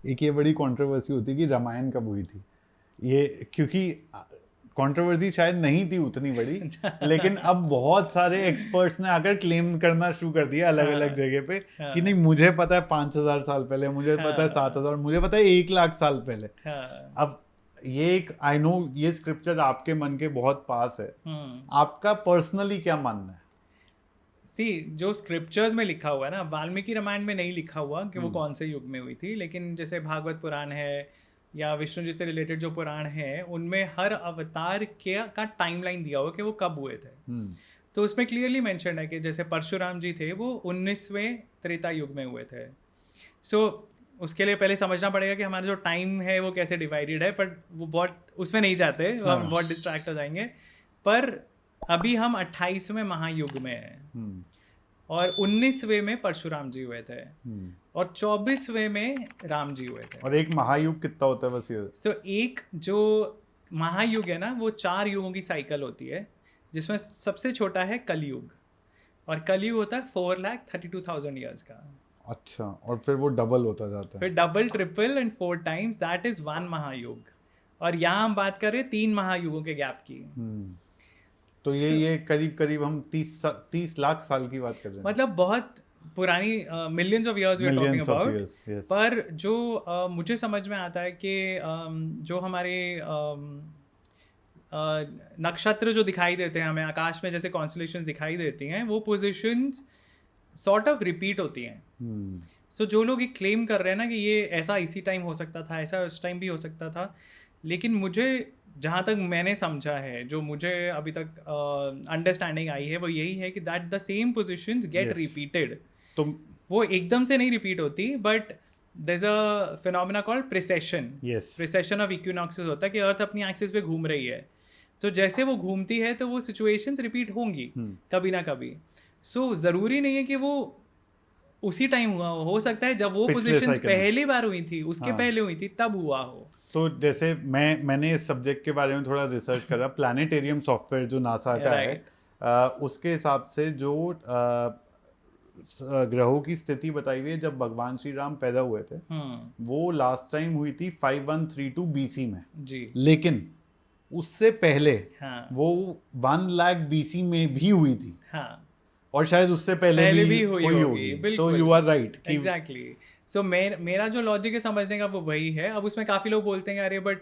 एक ये बड़ी कंट्रोवर्सी होती है कि रामायण कब हुई थी, ये क्योंकि कंट्रोवर्सी शायद नहीं थी उतनी बड़ी, लेकिन अब बहुत सारे एक्सपर्ट्स ने आकर क्लेम करना शुरू कर दिया अलग अलग जगह पे कि नहीं मुझे पता है 5,000 साल पहले, मुझे पता है 7,000, मुझे पता है 1,00,000 साल पहले। अब ये एक आई नो ये स्क्रिप्चर आपके मन के बहुत पास है, आपका पर्सनली क्या मानना है? सी जो स्क्रिप्चर्स में लिखा हुआ है ना, वाल्मीकि रामायण में नहीं लिखा हुआ कि वो कौन से युग में हुई थी, लेकिन जैसे भागवत पुराण है या विष्णु जी से रिलेटेड जो पुराण है उनमें हर अवतार का टाइमलाइन दिया हुआ कि वो कब हुए थे। तो उसमें क्लियरली मेंशन है कि जैसे परशुराम जी थे वो 19वें त्रेता युग में हुए थे। सो उसके लिए पहले समझना पड़ेगा कि हमारा जो टाइम है वो कैसे डिवाइडेड है, पर वो बहुत उसमें नहीं जाते, हम बहुत डिस्ट्रैक्ट हो जाएंगे। पर अभी हम 28वें महायुग में हैं और 19वें में परशुराम जी हुए थे और 24वें में राम जी हुए थे। और एक महायुग कितना होता है बस ये? सो एक जो महायुग है ना वो 4 युगों की साइकिल होती है, जिसमें सबसे छोटा है कलयुग, और कलयुग होता है 4,32,000 ईयर्स का। अच्छा, और फिर वो डबल होता जाता है? फिर double, triple and 4 times, that is 1 महायुग। और यहाँ हम बात कर रहे हैं 3 महायुगों के गैप की। तो ये करीब करीब हम 30 लाख साल की बात कर रहे हैं, मतलब बहुत पुरानी, millions of years we are talking about. पर जो मुझे समझ में आता है कि जो हमारे नक्षत्र जो दिखाई देते हैं हमें आकाश में, जैसे कॉन्स्टलेशंस दिखाई देती हैं, वो पोजीशंस सॉर्ट ऑफ रिपीट होती हैं। सो जो लोग ये क्लेम कर रहे हैं ना कि ये ऐसा इसी टाइम हो सकता था, ऐसा उस टाइम भी हो सकता था, लेकिन मुझे जहाँ तक मैंने समझा है, जो मुझे अभी तक अंडरस्टैंडिंग आई है, वो यही है कि that the same positions get repeated. तो वो एकदम से नहीं रिपीट होती, but there is a phenomena called precession. Precession of equinoxes होता है कि अर्थ अपनी एक्सिस पे घूम रही है, तो जैसे वो घूमती है तो वो सिचुएशंस रिपीट होंगी कभी ना कभी। सो ज़रूरी नहीं है कि वो उसी टाइम हुआ हो सकता है जब वो पोजीशंस पहली बार हुई थी उसके पहले हुई थी तब हुआ हो। तो जैसे मैंने इस सब्जेक्ट के बारे में थोड़ा रिसर्च करा, प्लानिटेरियम सॉफ्टवेयर जो नासा का है, उसके हिसाब से जो ग्रहों की स्थिति बताई हुई है जब भगवान श्री राम पैदा हुए थे, वो लास्ट टाइम हुई थी 5132 बीसी में जी। लेकिन उससे पहले वो 1 लाख बीसी में भी हुई थी, और शायद उससे पहले भी हुई होगी। तो यू आर राइट, एग्जैक्टली। सो मेरा जो लॉजिक है समझने का वो वही है। अब उसमें काफ़ी लोग बोलते हैं अरे बट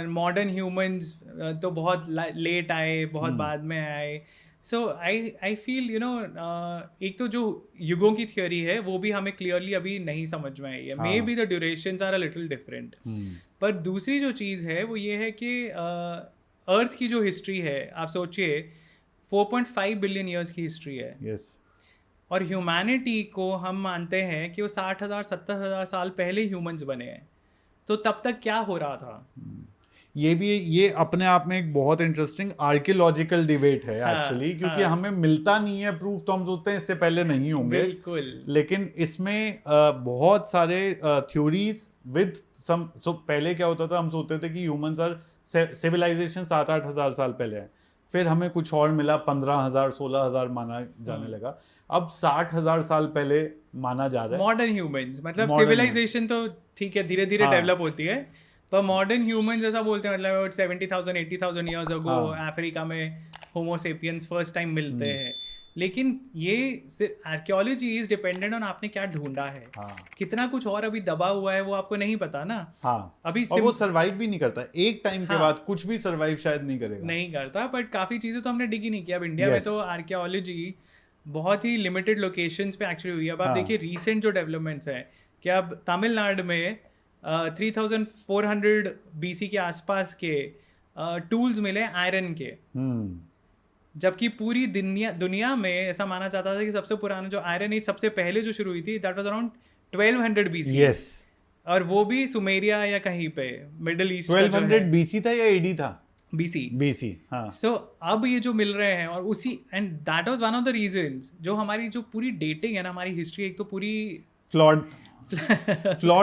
मॉडर्न ह्यूमंस तो बहुत लेट आए, बहुत बाद में आए। सो आई फील एक तो जो युगों की थियोरी है वो भी हमें क्लियरली अभी नहीं समझ में आई है। May be the durations are a little different. पर दूसरी जो चीज़ है वो ये है कि अर्थ की जो हिस्ट्री है, आप सोचिए 4.5 बिलियन ईयर्स की हिस्ट्री है। yes. और ह्यूमैनिटी को हम मानते हैं कि वो 60,000 70,000 साल पहले ह्यूमंस बने हैं, तो तब तक क्या हो रहा था? ये अपने आप में एक बहुत इंटरेस्टिंग आर्कियोलॉजिकल डिबेट है एक्चुअली, क्योंकि हमें मिलता नहीं है प्रूफ, तो हम सोचते हैं इससे पहले नहीं होंगे। बिल्कुल। लेकिन इसमें बहुत सारे थ्योरीज विद सम। सो पहले क्या होता था, हम सोचते थे कि ह्यूमंस आर सिविलाइजेशन 7-8 हज़ार साल पहले है, फिर हमें कुछ और मिला, 15,000 16,000 माना जाने लगा, अब 60,000 साल पहले माना जा रहा है। मॉडर्न ह्यूमंस मतलब सिविलाइजेशन तो ठीक है धीरे धीरे डेवलप होती है, पर मॉडर्न ह्यूमंस जैसा बोलते हैं मतलब 70,000 80,000 ईयर्स अगो अफ्रीका में होमो सेपियंस फर्स्ट टाइम मिलते हैं। लेकिन ये आर्कियोलॉजी इज डिपेंडेंट ऑन आपने क्या ढूंढा है। कितना कुछ और अभी दबा हुआ है वो आपको नहीं पता ना। अभी और वो सर्वाइव भी नहीं करता, एक टाइम के बाद कुछ भी सर्वाइव शायद नहीं करेगा, नहीं करता। बट काफी चीजें तो हमने डिग ही नहीं किया। अब इंडिया में तो आर्कियोलॉजी बहुत ही लिमिटेड लोकेशंस पे एक्चुअली हुई है। अब आप देखिए रीसेंट जो डेवलपमेंट्स है कि अब तमिलनाडु में 3400 बीसी के आसपास के टूल्स मिले आयरन के, जबकि पूरी दुनिया में ऐसा माना जाता था कि सबसे पुराना जो आयरन एज सबसे पहले जो शुरू हुई थी that was around 1200 BC. Yes, और वो भी सुमेरिया या कहीं पे मिडिल ईस्ट। 1200 बीसी था या एडी था? बीसी। हाँ। सो अब ये जो मिल रहे हैं और उसी and that was one of the reasons जो हमारी जो पूरी डेटिंग है ना, हमारी हिस्ट्री एक तो पूरी फ्लॉड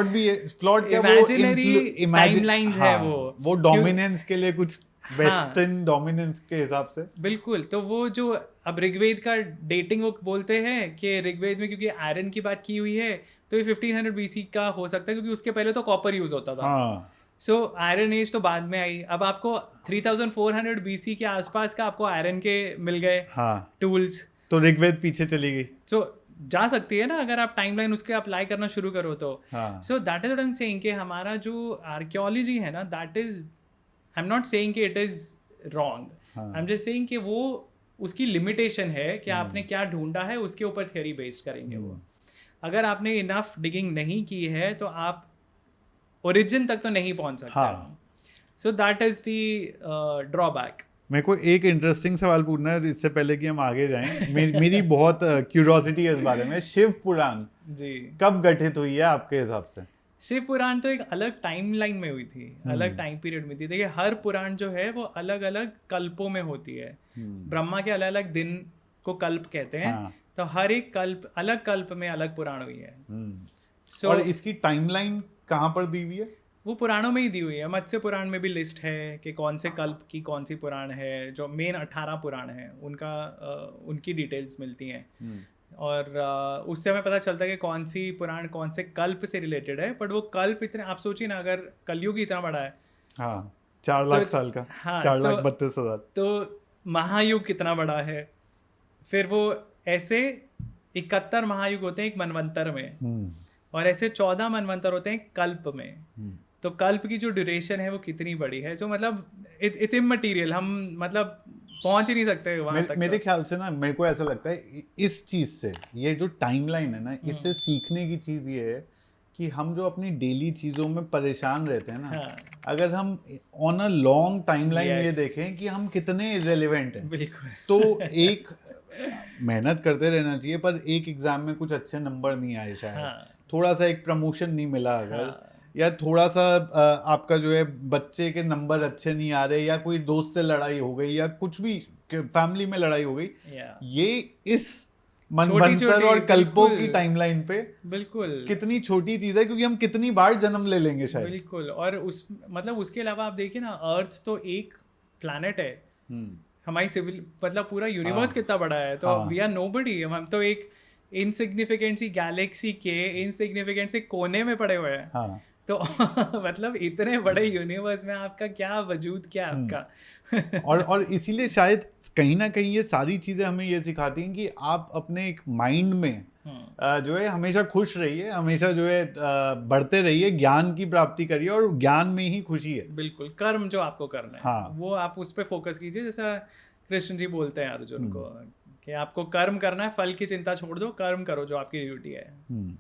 भी है। फ्लॉड क्या, इमेजिनरी टाइमलाइंस है वो डोमिनेंस के लिए कुछ वेस्टर्न डोमिनेंस के हिसाब से। बिल्कुल। तो वो जो अब ऋग्वेद का डेटिंग वो बोलते हैं कि ऋग्वेद में क्योंकि आयरन की बात की हुई है तो ये 1500 बीसी का हो सकता है, क्योंकि उसके पहले तो कॉपर यूज होता था। हाँ, सो आयरन एज तो बाद में आई। अब आपको 3400 बीसी के आसपास का आपको आयरन के मिल गए हाँ, टूल्स, तो ऋग्वेद पीछे चली गई। सो जा सकती है ना अगर आप टाइमलाइन उसके अप्लाई करना शुरू करो तो। हाँ, so that is what I am saying कि हमारा जो आर्कियोलॉजी है ना, that is, I am not saying कि इट इज रॉन्ग, हाँ। आई एम जस्ट सेइंग कि वो उसकी लिमिटेशन है कि आपने क्या ढूंढा है, उसके ऊपर थ्योरी बेस्ड करेंगे वो। अगर आपने इनफ डिगिंग नहीं की है तो आप ओरिजिन तक तो नहीं पहुंच सकते। हाँ। So that is the drawback. मेरे को एक इंटरेस्टिंग सवाल पूछना है इससे पहले कि हम आगे जाएं। मेरी बहुत क्यूरियोसिटी है इस बारे में। शिव पुराण जी, कब गठित हुई है आपके हिसाब से? शिव पुराण तो एक अलग टाइमलाइन में हुई थी, अलग टाइम पीरियड में थी। देखिए हर पुराण जो है वो अलग अलग कल्पों में होती है। ब्रह्मा के अलग अलग दिन को कल्प कहते हैं। हाँ। तो हर एक कल्प में अलग पुराण हुई है। So, और इसकी टाइमलाइन कहाँ पर दी हुई है? वो पुराणों में ही दी हुई है। मत्स्य पुराण में भी लिस्ट है कि कौन से कल्प की कौन सी पुराण है। जो मेन 18 पुराण है उनका उनकी डिटेल्स मिलती हैं। और उससे हमें पता चलता है कि कौन सी पुराण कौन से कल्प से रिलेटेड है। बट वो कल्प इतने, आप सोचिए ना, अगर कलयुग इतना बड़ा है, हाँ, 4 लाख साल का। हाँ, 4,32,000। तो महायुग कितना बड़ा है। फिर वो ऐसे 71 महायुग होते हैं एक मनवंतर में, और ऐसे 14 मनवंतर होते हैं कल्प में। तो कल्प की जो ड्यूरेशन है वो कितनी बड़ी है, जो मतलब इट्स इमटेरियल, हम मतलब पहुंच ही नहीं सकते वहां तक। मेरे ख्याल से ना, मेरे को ऐसा लगता है इस चीज से, ये जो टाइमलाइन है ना, इससे सीखने की चीज ये है कि हम जो अपनी डेली चीजों में परेशान रहते हैं ना, हाँ, अगर हम ऑन अ लॉन्ग टाइमलाइन ये Yes. देखें कि हम कितने इररिलेवेंट हैं, बिल्कुल। तो एक मेहनत करते रहना चाहिए, पर एक एग्जाम में कुछ अच्छे नंबर नहीं आए शायद, हाँ, थोड़ा सा एक प्रमोशन नहीं मिला अगर, हाँ, या थोड़ा सा आपका जो है बच्चे के नंबर अच्छे नहीं आ रहे, या कोई दोस्त से लड़ाई हो गई, या कुछ भी फैमिली में लड़ाई हो गई, yeah. ये इस मनवंतर और कल्पों की टाइमलाइन पे बिल्कुल कितनी छोटी चीज है, क्योंकि हम कितनी बार जन्म ले लेंगे शायद। बिल्कुल। और उस मतलब उसके अलावा आप देखिए ना, अर्थ तो एक प्लैनेट है। हमारी सिविल मतलब पूरा यूनिवर्स कितना बड़ा है, तो वी आर नोबडी। हम तो एक इनसिग्निफिकेंट सी गैलेक्सी के इनसिग्निफिकेंट से कोने में पड़े हुए हैं। हाँ। तो मतलब इतने बड़े यूनिवर्स में आपका क्या वजूद, क्या आपका। और इसीलिए शायद कहीं ना कहीं ये सारी चीजें हमें ये सिखाती हैं कि आप अपने एक माइंड में जो है हमेशा खुश रहिए, हमेशा जो है बढ़ते रहिए, ज्ञान की प्राप्ति करिए, और ज्ञान में ही खुशी है। बिल्कुल, कर्म जो आपको करना है, हाँ। वो आप उस पर फोकस कीजिए। जैसा कृष्ण जी बोलते हैं अर्जुन को कि आपको कर्म करना है, फल की चिंता छोड़ दो, कर्म करो जो आपकी ड्यूटी है।